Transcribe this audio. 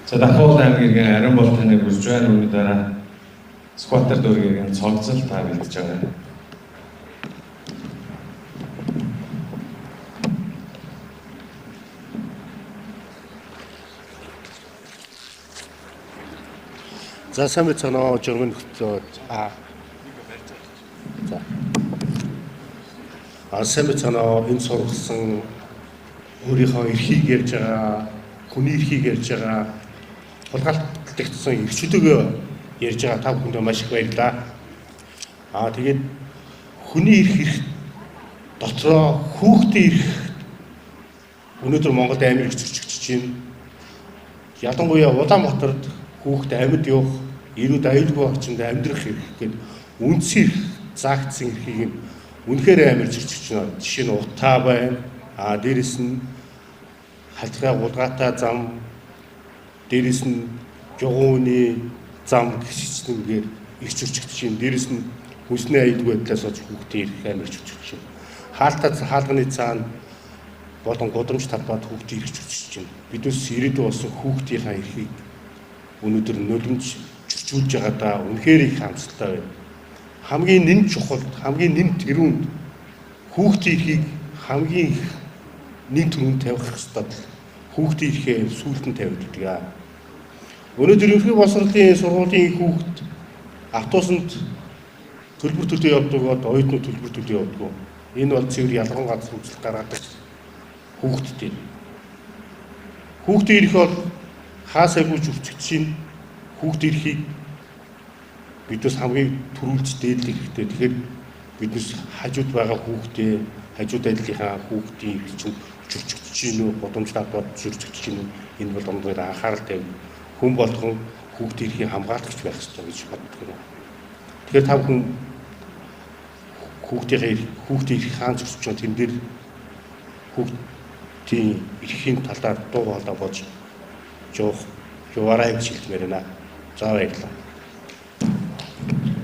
За Дахбагуул аймгийн Ариун бол таныг үрж байна. Үүний дараа скваттер дүүргийн цогцол та бэлдэж байгаа. За сайн мэцэнэ жиргэн хөтлөө. За сайн мэцэнэ энэ сургасан өөрийнхөө эрхийг ярьж байгаа, хүний эрхийг ярьж байгаа, хулгайлтгдсан эрхчлөгөө ярьж байгаа та бүхэнд маш их баярлалаа. Тэгээд хүний эрх дотроо хүүхдийн эрх өнөөдөр Монголд амар их зөрчигдөж байна. Ялангуяа Улаанбаатарт хүүхд амьд явах, ирүүд аюулгүй орчинд амьдрах эрх гэдэг үндсэн эрх заагдсан эрхийг үнэхээр амар зөрчигдөж байна. Жишээ нь утаа байна. Дээрэс нь хальтгай гулгаатай зам, дээрэс нь жогооны зам гисчнээр их зөрчигдөж байна. Дээрэс нь хүнсний аюулгүй байдлаас болж хүүхдийн эрх амар зөрчигдөж байна. Хаалганы цаана болон гудамж талбайд хүүхдийн эрх зөрчигдөж байна. Биднээс ирээдүйн болсон хүүхдийнхаа эрхийг өнөөдөр нулимж зөрчүүлж байгаадаа үнэхээр их харамсалтай байна. Хамгийн нэн чухал, хамгийн нэн тэрүүнд хүүхдийн эрхийг хамгийн их нийт түрүүнд тавих ёстой. Хүүхдийн эрхээ сүүлдэн тавьдаг. Өнөөдөр ерөнхий боловсролын сургуулийн хүүхд автобусанд төлбөр төлөө явдаг бод оюутнууд төлбөр төлөө явдаг. Энэ бол цэвэр ялган газар үзэл гаргадаг хүүхдтэй. Хүүхдийн эрх бол хаасайгүйч өвчтөж хүүхдийн эрхийг биднээс хамгийн түрүүлж дээдлэх хэрэгтэй. Тэгэхээр биднээс хажууд байгаа хүүхдээ, хажууд адилынхаа хүүхдийн эрх чинь зөрчигдөж гинүү, гудамж талбайд зөрчигдөж гинүү. Энэ бол ондор анхаарал тавь хүн болгон хүүхдийн эрхийг хамгаалагч байх ёстой гэж боддог. Тэгэхээр та бүхэн хүүхдийн эрх хаан зөрчиж байгаа тэн дээр хүүхдийн эрхийн талаар дуу хоолой болж яваарай гэж хэлмээр байна. За баярлалаа.